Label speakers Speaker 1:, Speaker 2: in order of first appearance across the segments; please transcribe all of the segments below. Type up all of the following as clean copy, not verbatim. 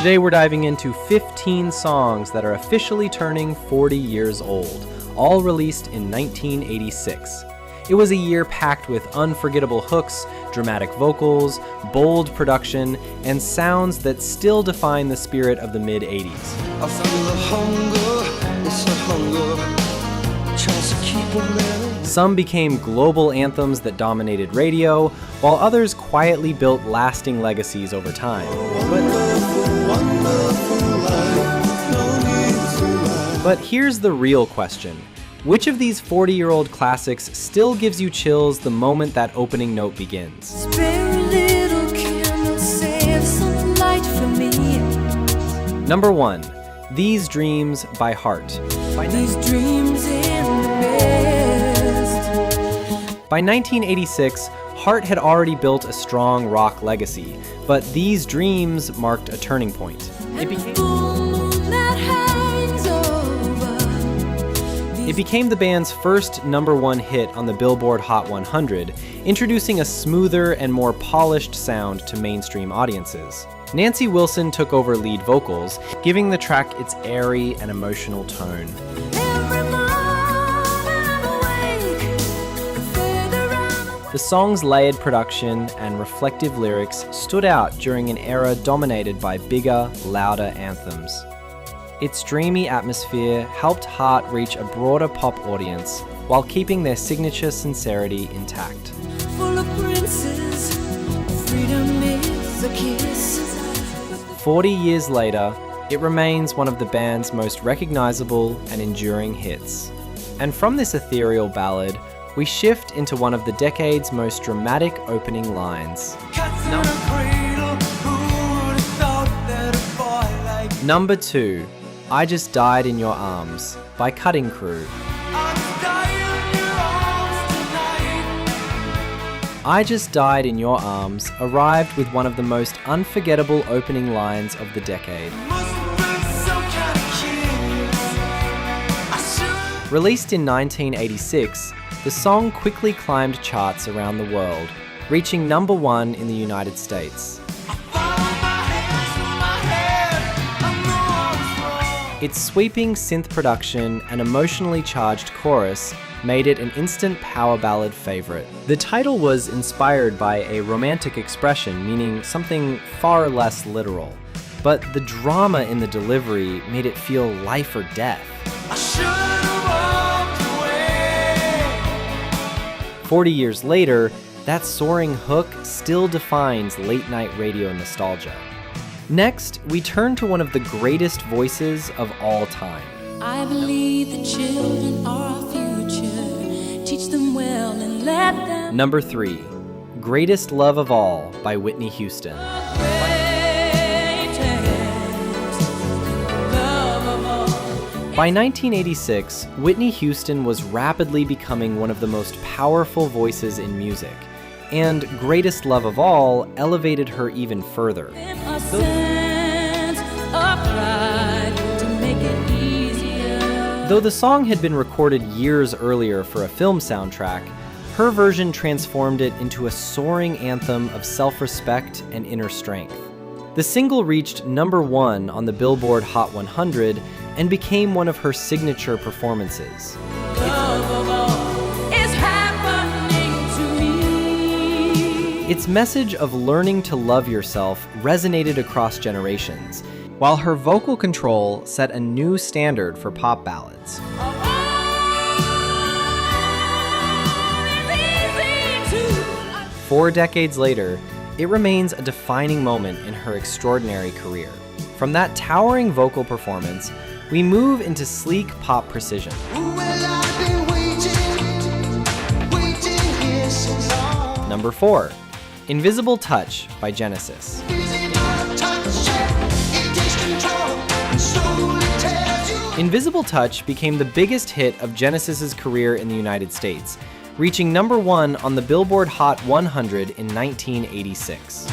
Speaker 1: Today we're diving into 15 songs that are officially turning 40 years old, all released in 1986. It was a year packed with unforgettable hooks, dramatic vocals, bold production, and sounds that still define the spirit of the mid-80s.
Speaker 2: I feel the hunger, it's a hunger, tries to keep on living.
Speaker 1: Some became global anthems that dominated radio, while others quietly built lasting legacies over time. But here's the real question. Which of these 40-year-old classics still gives you chills the moment that opening note begins?
Speaker 3: Spare a little candle, save some light for me.
Speaker 1: Number 1. These Dreams by Heart.
Speaker 3: These dreams in the best.
Speaker 1: By 1986, Heart had already built a strong rock legacy, but These Dreams marked a turning point. It became the band's first #1 hit on the Billboard Hot 100, introducing a smoother and more polished sound to mainstream audiences. Nancy Wilson took over lead vocals, giving the track its airy and emotional tone. The song's layered production and reflective lyrics stood out during an era dominated by bigger, louder anthems. Its dreamy atmosphere helped Heart reach a broader pop audience while keeping their signature sincerity intact.
Speaker 3: Full of princes, freedom is a kiss.
Speaker 1: 40 years later, it remains one of the band's most recognizable and enduring hits. And from this ethereal ballad, we shift into one of the decade's most dramatic opening lines. Number 2. I Just Died in Your Arms by Cutting Crew. I Just Died in Your Arms arrived with one of the most unforgettable opening lines of the decade. Released in 1986, the song quickly climbed charts around the world, reaching #1 in the United States. Its sweeping synth production and emotionally charged chorus made it an instant power ballad favorite. The title was inspired by a romantic expression meaning something far less literal, but the drama in the delivery made it feel life or death. 40 years later, that soaring hook still defines late-night radio nostalgia. Next, we turn to one of the greatest voices of all time.
Speaker 3: I believe the children are our future. Teach them well and let them.
Speaker 1: Number 3. Greatest Love of All by Whitney Houston. By 1986, Whitney Houston was rapidly becoming one of the most powerful voices in music, and Greatest Love of All elevated her even further. Though the song had been recorded years earlier for a film soundtrack, her version transformed it into a soaring anthem of self-respect and inner strength. The single reached #1 on the Billboard Hot 100 and became one of her signature performances. Its message of learning to love yourself resonated across generations, while her vocal control set a new standard for pop ballads. 4 decades later, it remains a defining moment in her extraordinary career. From that towering vocal performance, we move into sleek pop precision. Number 4. Invisible Touch by Genesis. Invisible Touch became the biggest hit of Genesis's career in the United States, reaching #1 on the Billboard Hot 100 in 1986.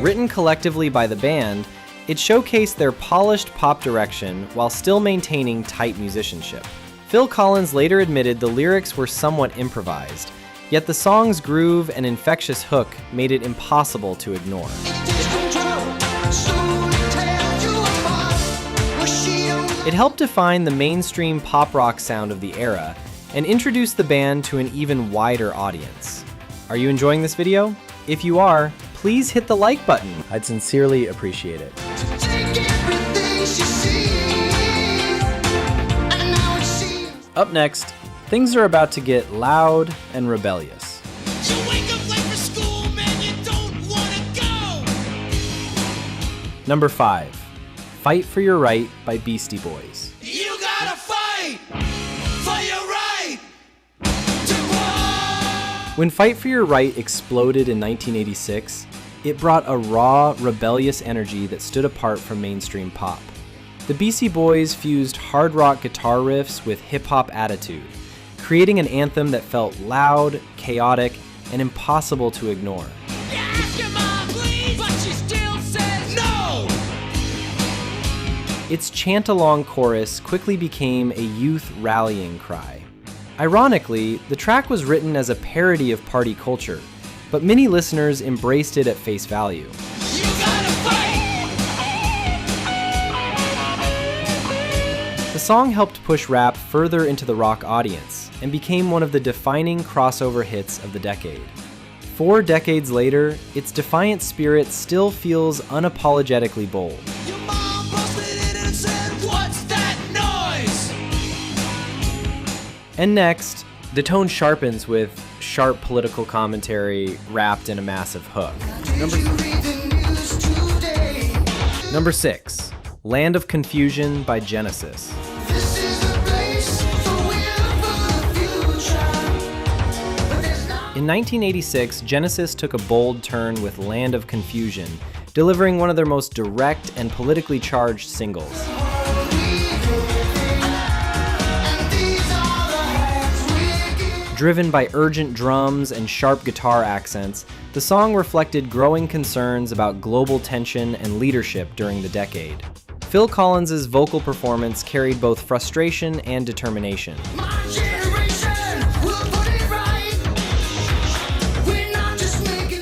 Speaker 1: Written collectively by the band, it showcased their polished pop direction while still maintaining tight musicianship. Phil Collins later admitted the lyrics were somewhat improvised, Yet the song's groove and infectious hook made it impossible to ignore. It helped define the mainstream pop rock sound of the era and introduce the band to an even wider audience. Are you enjoying this video? If you are, please hit the like button. I'd sincerely appreciate it. Up next, things are about to get loud and rebellious.
Speaker 4: You wake up late for school, man, you don't wanna go.
Speaker 1: Number 5, Fight for Your Right by Beastie Boys.
Speaker 4: You gotta fight for your right to grow.
Speaker 1: When Fight for Your Right exploded in 1986, it brought a raw, rebellious energy that stood apart from mainstream pop. The Beastie Boys fused hard rock guitar riffs with hip-hop attitude, creating an anthem that felt loud, chaotic, and impossible to ignore.
Speaker 4: You ask your mom, please, but she still says no.
Speaker 1: Its chant-along chorus quickly became a youth rallying cry. Ironically, the track was written as a parody of party culture, but many listeners embraced it at face value.
Speaker 4: You gotta fight.
Speaker 1: The song helped push rap further into the rock audience and became one of the defining crossover hits of the decade. 4 decades later, its defiant spirit still feels unapologetically bold.
Speaker 4: Your mom busted in and said, "What's that noise?"
Speaker 1: And next, the tone sharpens with sharp political commentary wrapped in a massive hook. Number 6, Land of Confusion by Genesis. In 1986, Genesis took a bold turn with Land of Confusion, delivering one of their most direct and politically charged singles. Driven by urgent drums and sharp guitar accents, the song reflected growing concerns about global tension and leadership during the decade. Phil Collins's vocal performance carried both frustration and determination.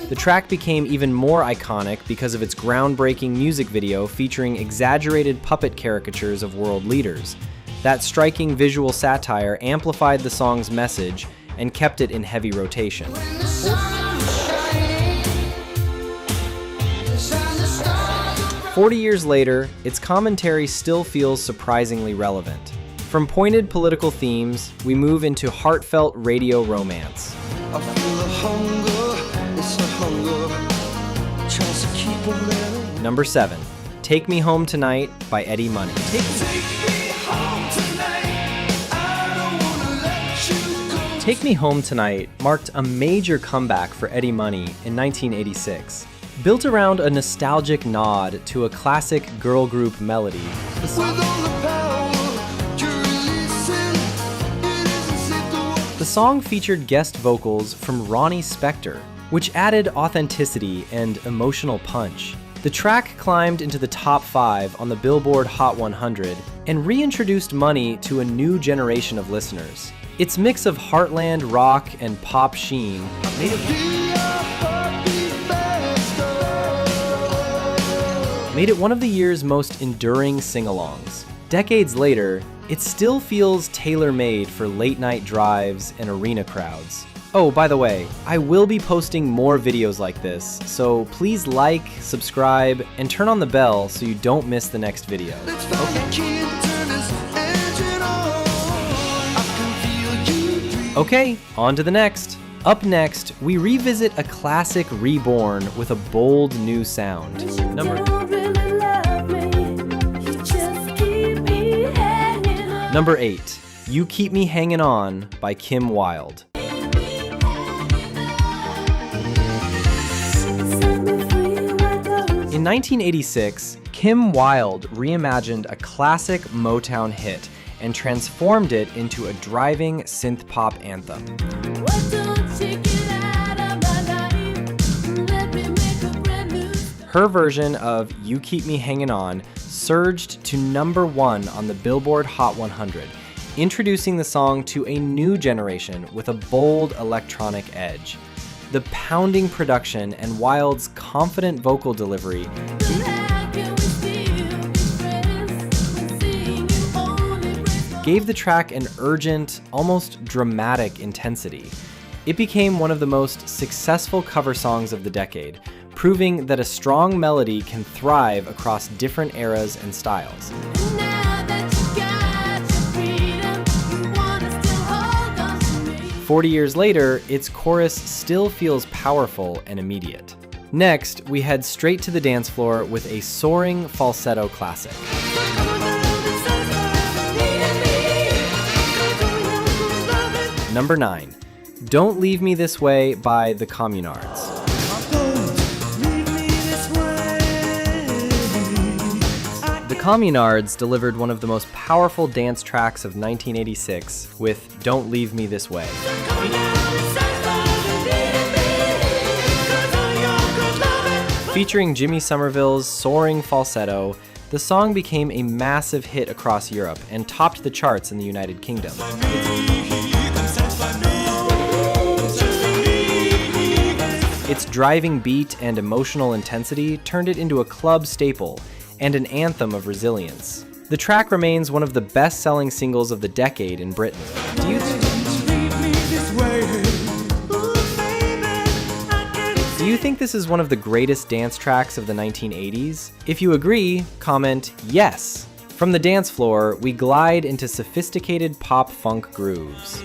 Speaker 1: The track became even more iconic because of its groundbreaking music video featuring exaggerated puppet caricatures of world leaders. That striking visual satire amplified the song's message and kept it in heavy rotation. 40 years later, its commentary still feels surprisingly relevant. From pointed political themes, we move into heartfelt radio romance.
Speaker 2: I feel the hunger, it's a hunger, tries to keep on living.
Speaker 1: Number 7, Take Me Home Tonight by Eddie Money. Take Me Home Tonight marked a major comeback for Eddie Money in 1986. Built around a nostalgic nod to a classic girl group melody, the song featured guest vocals from Ronnie Spector, which added authenticity and emotional punch. The track climbed into the top 5 on the Billboard Hot 100 and reintroduced Money to a new generation of listeners. Its mix of heartland rock and pop sheen made it one of the year's most enduring sing-alongs. Decades later, it still feels tailor-made for late-night drives and arena crowds. Oh, by the way, I will be posting more videos like this, so please like, subscribe, and turn on the bell so you don't miss the next video. Okay, on to the next. Up next, we revisit a classic reborn with a bold new sound. Number 8, You Keep Me Hangin' On by Kim Wilde. In 1986, Kim Wilde reimagined a classic Motown hit and transformed it into a driving synth-pop anthem. Her version of You Keep Me Hangin' On surged to number 1 on the Billboard Hot 100, introducing the song to a new generation with a bold electronic edge. The pounding production and Wilde's confident vocal delivery gave the track an urgent, almost dramatic intensity. It became one of the most successful cover songs of the decade, proving that a strong melody can thrive across different eras and styles. 40 years later, its chorus still feels powerful and immediate. Next, we head straight to the dance floor with a soaring falsetto classic. Number 9, Don't Leave Me This Way by the Communards. The Communards delivered one of the most powerful dance tracks of 1986 with Don't Leave Me This Way. Featuring Jimmy Somerville's soaring falsetto, the song became a massive hit across Europe and topped the charts in the United Kingdom. Its driving beat and emotional intensity turned it into a club staple and an anthem of resilience. The track remains one of the best-selling singles of the decade in Britain. Do you think this is one of the greatest dance tracks of the 1980s? If you agree, comment yes. From the dance floor, we glide into sophisticated pop-funk grooves.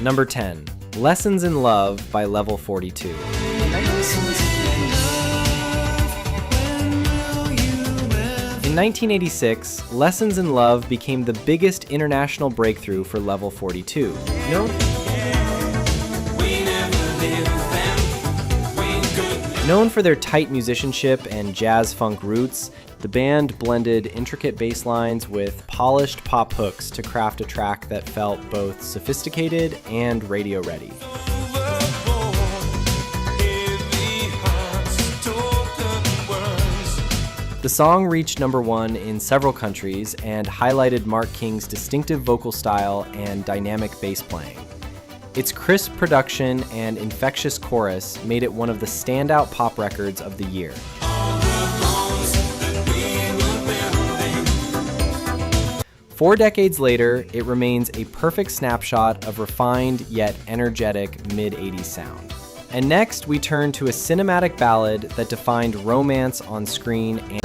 Speaker 1: Number 10, Lessons in Love by Level 42. In 1986, Lessons in Love became the biggest international breakthrough for Level 42. Known for their tight musicianship and jazz-funk roots, the band blended intricate bass lines with polished pop hooks to craft a track that felt both sophisticated and radio-ready. The song reached number 1 in several countries and highlighted Mark King's distinctive vocal style and dynamic bass playing. Its crisp production and infectious chorus made it one of the standout pop records of the year. Four decades later, it remains a perfect snapshot of refined yet energetic mid-80s sound. And next, we turn to a cinematic ballad that defined romance on screen and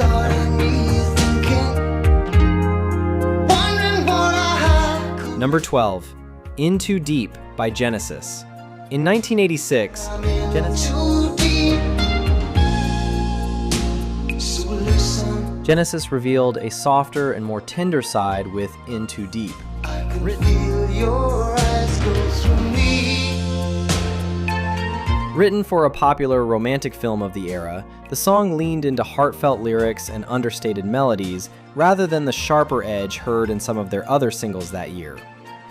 Speaker 1: Number 12, In Too Deep by Genesis. In 1986, Genesis revealed a softer and more tender side with In Too Deep. Written for a popular romantic film of the era, the song leaned into heartfelt lyrics and understated melodies rather than the sharper edge heard in some of their other singles that year.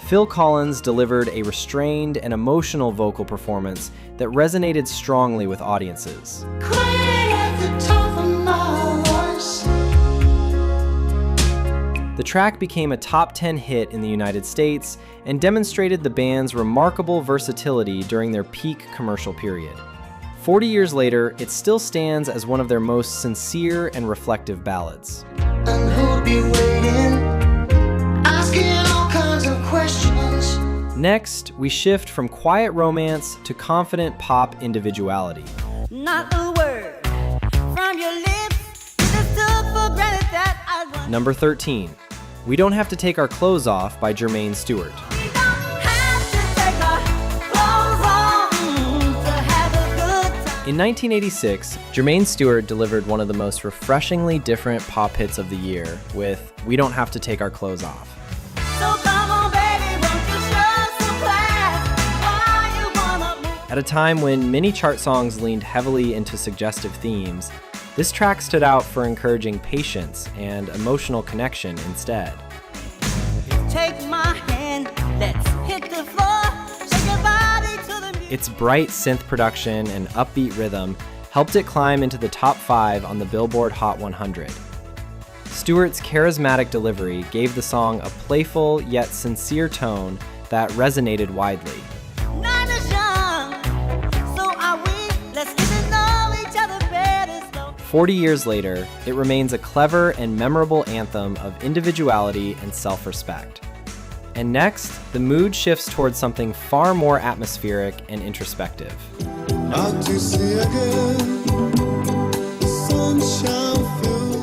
Speaker 1: Phil Collins delivered a restrained and emotional vocal performance that resonated strongly with audiences. The track became a top 10 hit in the United States and demonstrated the band's remarkable versatility during their peak commercial period. 40 years later, it still stands as one of their most sincere and reflective ballads.
Speaker 2: And who'd be waiting, asking all kinds of questions.
Speaker 1: Next, we shift from quiet romance to confident pop individuality.
Speaker 3: Not a word from your lips, just took for granted that I run.
Speaker 1: Number 13, We Don't Have to Take Our Clothes Off by Jermaine Stewart.
Speaker 3: We don't have to take our clothes off to have a good time.
Speaker 1: In 1986, Jermaine Stewart delivered one of the most refreshingly different pop hits of the year with We Don't Have to Take Our Clothes Off.
Speaker 3: So come on, baby, won't you show some class? Why you wanna move?
Speaker 1: At a time when many chart songs leaned heavily into suggestive themes, this track stood out for encouraging patience and emotional connection instead.
Speaker 3: Take my hand, let's hit the floor, shake your body to the music.
Speaker 1: Its bright synth production and upbeat rhythm helped it climb into the top 5 on the Billboard Hot 100. Stewart's charismatic delivery gave the song a playful yet sincere tone that resonated widely.
Speaker 5: Night is young, so are we. Let's get to know each other better.
Speaker 1: 40 years later, it remains a clever and memorable anthem of individuality and self-respect. And next, the mood shifts towards something far more atmospheric and introspective.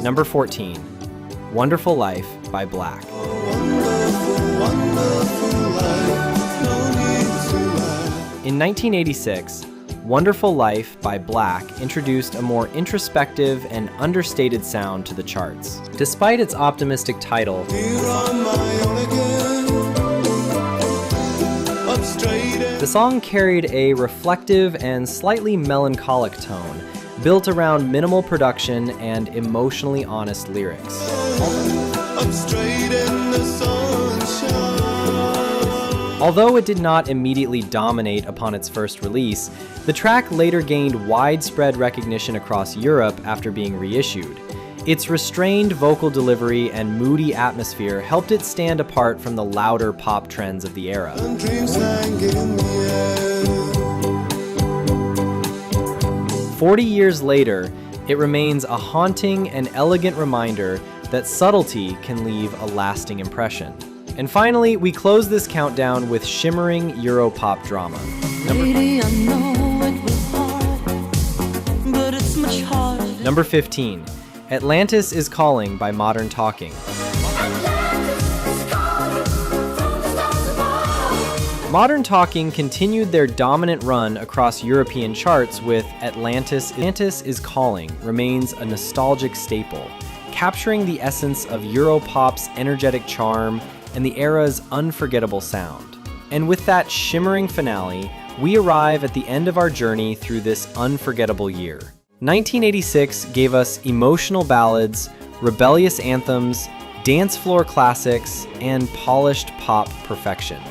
Speaker 1: Number 14, Wonderful Life by Black. In 1986, Wonderful Life by Black introduced a more introspective and understated sound to the charts. Despite its optimistic title, the song carried a reflective and slightly melancholic tone, built around minimal production and emotionally honest lyrics. Although it did not immediately dominate upon its first release, the track later gained widespread recognition across Europe after being reissued. Its restrained vocal delivery and moody atmosphere helped it stand apart from the louder pop trends of the era. 40 years later, it remains a haunting and elegant reminder that subtlety can leave a lasting impression. And finally, we close this countdown with shimmering Europop drama. Number 15, Atlantis is Calling by Modern Talking. Modern Talking continued their dominant run across European charts with Atlantis is Calling remains a nostalgic staple, capturing the essence of Europop's energetic charm and the era's unforgettable sound. And with that shimmering finale, we arrive at the end of our journey through this unforgettable year. 1986 gave us emotional ballads, rebellious anthems, dance floor classics, and polished pop perfection.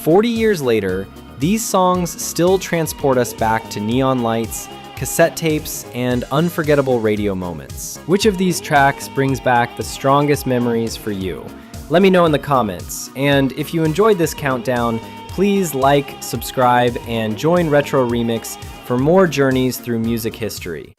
Speaker 1: 40 years later, these songs still transport us back to neon lights, cassette tapes, and unforgettable radio moments. Which of these tracks brings back the strongest memories for you? Let me know in the comments. And if you enjoyed this countdown, please like, subscribe, and join Retro Remix for more journeys through music history.